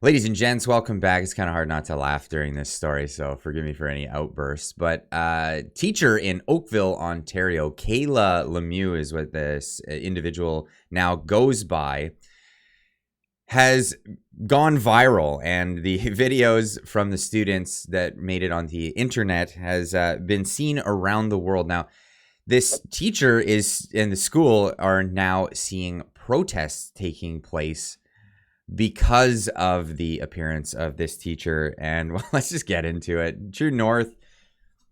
Ladies and gents, welcome back. It's kind of hard not to laugh during this story, so forgive me for any outbursts. But teacher in Oakville, Ontario, Kayla Lemieux is what this individual now goes by, has gone viral, and the videos from the students that made it on the internet has been seen around the world. Now, this teacher is in the school are now seeing protests taking place because of the appearance of this teacher. And well, let's just get into it. True North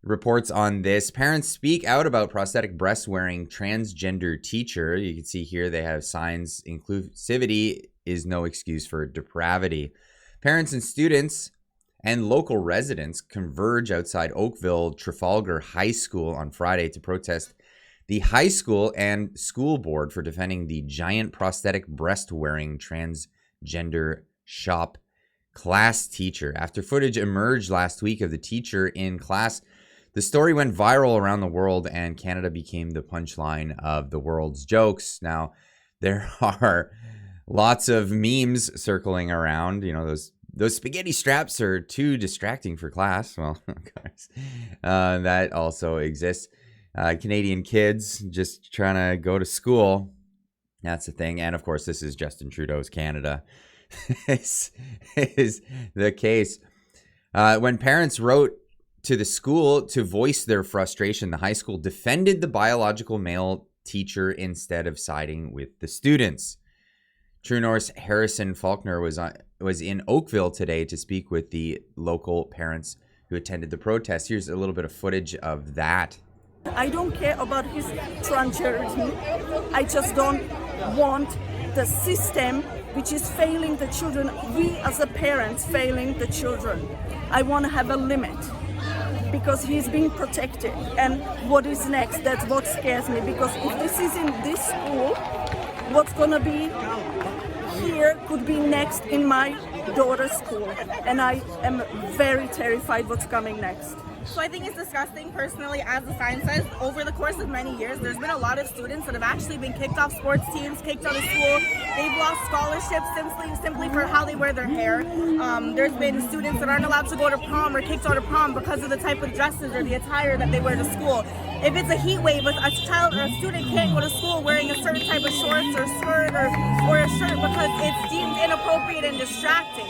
reports on this. Parents speak out about prosthetic breast wearing transgender teacher. You can see here they have signs. Inclusivity is no excuse for depravity. Parents and students and local residents converge outside Oakville Trafalgar High School on Friday to protest the high school and school board for defending the giant prosthetic breast wearing transgender shop class teacher. After footage emerged last week of the teacher in class, the story went viral around the world, and Canada became the punchline of the world's jokes. Now, there are lots of memes circling around. You know, those spaghetti straps are too distracting for class. Well, of course, that also exists. Canadian kids just trying to go to school. That's the thing. And of course, this is Justin Trudeau's Canada. This is the case. When parents wrote to the school to voice their frustration, the high school defended the biological male teacher instead of siding with the students. True North's Harrison Faulkner was in Oakville today to speak with the local parents who attended the protest. Here's a little bit of footage of that. I don't care about his transgender. I just don't want the system which is failing the children, we as a parents failing the children. I want to have a limit because he's being protected. And what is next? That's what scares me, because if this is in this school, what's going to be here could be next in my daughter's school. And I am very terrified what's coming next. So I think it's disgusting personally, as the sign says. Over the course of many years, there's been a lot of students that have actually been kicked off sports teams, kicked out of school. They've lost scholarships simply for how they wear their hair. There's been students that aren't allowed to go to prom or kicked out of prom because of the type of dresses or the attire that they wear to school. If it's a heat wave, a child or a student can't go to school wearing a certain type of shorts or skirt or a shirt because it's deemed inappropriate and distracting.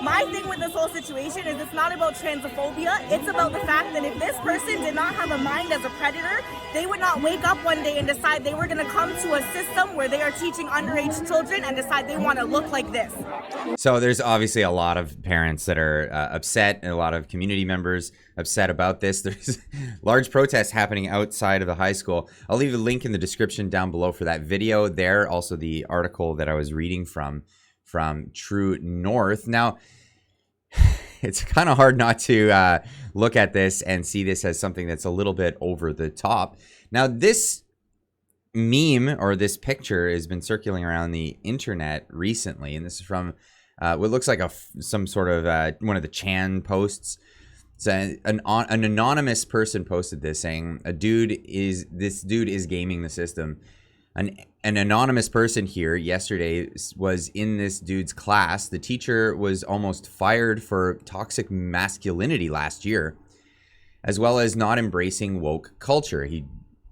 My thing with this whole situation is it's not about transphobia. It's about the fact that if this person did not have a mind as a predator, they would not wake up one day and decide they were going to come to a system where they are teaching underage children and decide they want to look like this. So there's obviously a lot of parents that are upset, and a lot of community members upset about this. There's large protests happening outside of the high school. I'll leave a link in the description down below for that video there. Also, the article that I was reading from True North. Now, it's kind of hard not to look at this and see this as something that's a little bit over the top. Now, this meme or this picture has been circulating around the internet recently, and this is from what looks like some sort of one of the Chan posts. So an anonymous person posted this saying, this dude is gaming the system. An anonymous person here yesterday was in this dude's class. The teacher was almost fired for toxic masculinity last year, as well as not embracing woke culture.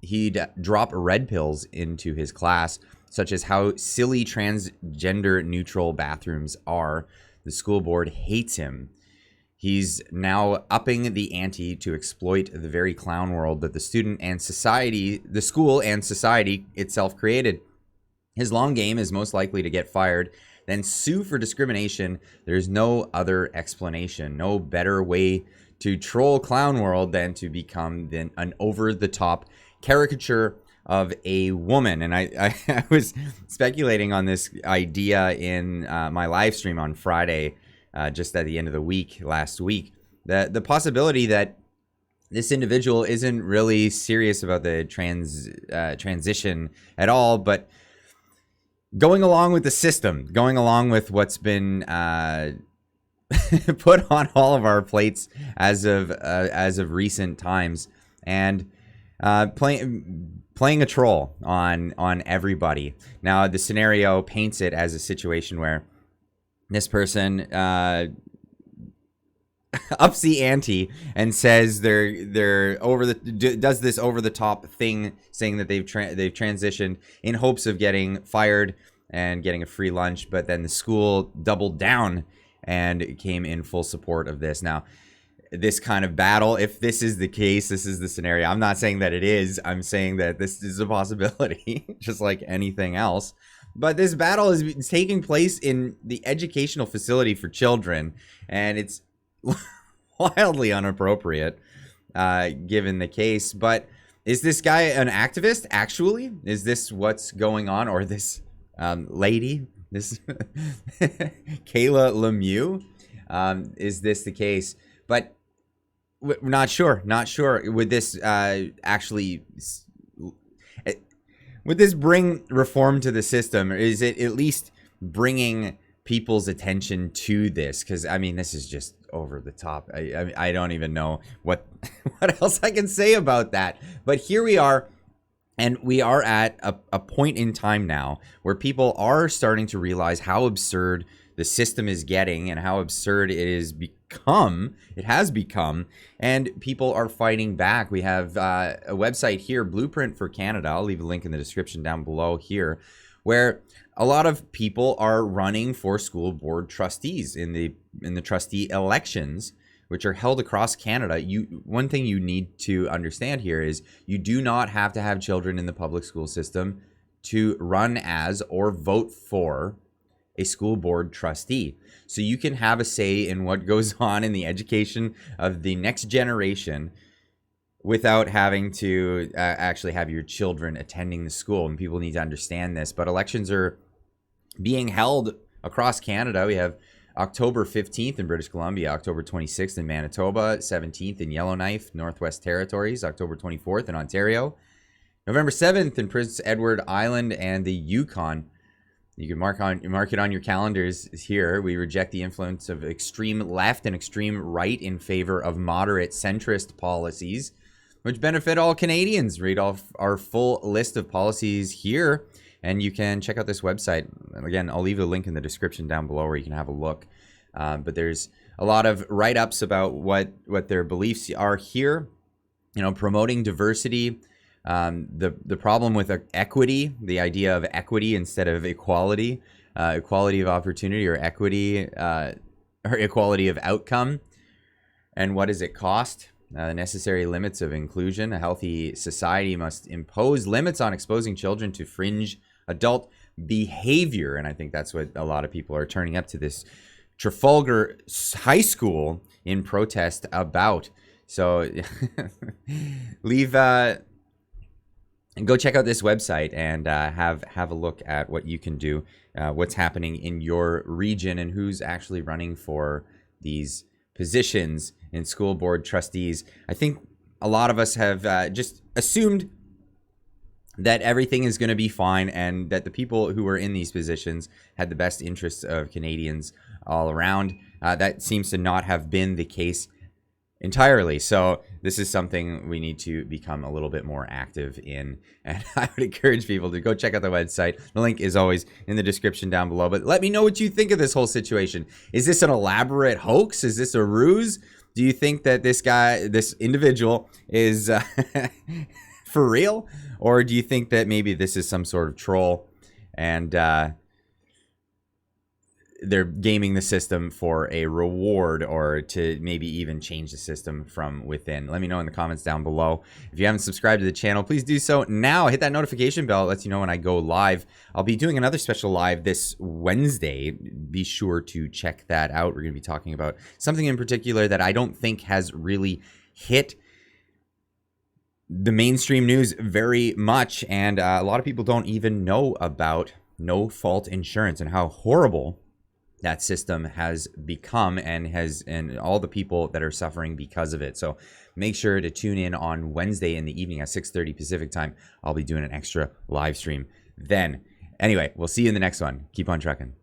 He'd drop red pills into his class, such as how silly transgender neutral bathrooms are. The school board hates him. He's now upping the ante to exploit the very clown world that the school and society itself created. His long game is most likely to get fired, then sue for discrimination. There's no other explanation, no better way to troll clown world than to become an over-the-top caricature of a woman. And I was speculating on this idea in my live stream on Friday, just at the end of the week, last week, the possibility that this individual isn't really serious about the transition at all, but going along with the system, going along with what's been put on all of our plates as of recent times, and playing a troll on everybody. Now, the scenario paints it as a situation where this person ups the ante and says they're does this over the top thing, saying that they've transitioned in hopes of getting fired and getting a free lunch, but then the school doubled down and came in full support of this. Now, this kind of battle, if this is the case, this is the scenario. I'm not saying that it is. I'm saying that this is a possibility, just like anything else. But this battle is taking place in the educational facility for children, and it's wildly inappropriate given the case. But is this guy an activist, actually? Is this what's going on? Or this lady, this Kayla Lemieux, is this the case? But we're not sure. Would this actually... Would this bring reform to the system, or is it at least bringing people's attention to this? Because, I mean, this is just over the top. I don't even know what else I can say about that. But here we are, and we are at a point in time now where people are starting to realize how absurd the system is getting and how absurd it has become, and people are fighting back. We have a website here, Blueprint for Canada. I'll leave a link in the description down below here, where a lot of people are running for school board trustees in the trustee elections, which are held across Canada. One thing you need to understand here is you do not have to have children in the public school system to run as or vote for a school board trustee. So you can have a say in what goes on in the education of the next generation without having to actually have your children attending the school. And people need to understand this. But elections are being held across Canada. We have October 15th in British Columbia, October 26th in Manitoba, 17th in Yellowknife, Northwest Territories, October 24th in Ontario, November 7th in Prince Edward Island and the Yukon. You can mark it on your calendars here. We reject the influence of extreme left and extreme right in favor of moderate centrist policies, which benefit all Canadians. Read off our full list of policies here, and you can check out this website. Again, I'll leave a link in the description down below where you can have a look. But there's a lot of write-ups about what their beliefs are here. You know, promoting diversity. The problem with equity, the idea of equity instead of equality, equality of opportunity, or equity, or equality of outcome. And what does it cost? The necessary limits of inclusion. A healthy society must impose limits on exposing children to fringe adult behavior. And I think that's what a lot of people are turning up to this Trafalgar High School in protest about. So go check out this website and have a look at what you can do, what's happening in your region, and who's actually running for these positions in school board trustees. I think a lot of us have just assumed that everything is going to be fine and that the people who are in these positions had the best interests of Canadians all around. That seems to not have been the case entirely. So this is something we need to become a little bit more active in. And I would encourage people to go check out the website. The link is always in the description down below. But let me know what you think of this whole situation. Is this an elaborate hoax? Is this a ruse? Do you think that this individual is for real? Or do you think that maybe this is some sort of troll and they're gaming the system for a reward, or to maybe even change the system from within? Let me know in the comments down below. If you haven't subscribed to the channel, please do so now. Hit that notification bell. It lets you know when I go live. I'll be doing another special live this Wednesday. Be sure to check that out. We're going to be talking about something in particular that I don't think has really hit the mainstream news very much, and a lot of people don't even know about no-fault insurance and how horrible that system has become, and all the people that are suffering because of it. So make sure to tune in on Wednesday in the evening at 6:30 Pacific time. I'll be doing an extra live stream then. Anyway, we'll see you in the next one. Keep on trucking.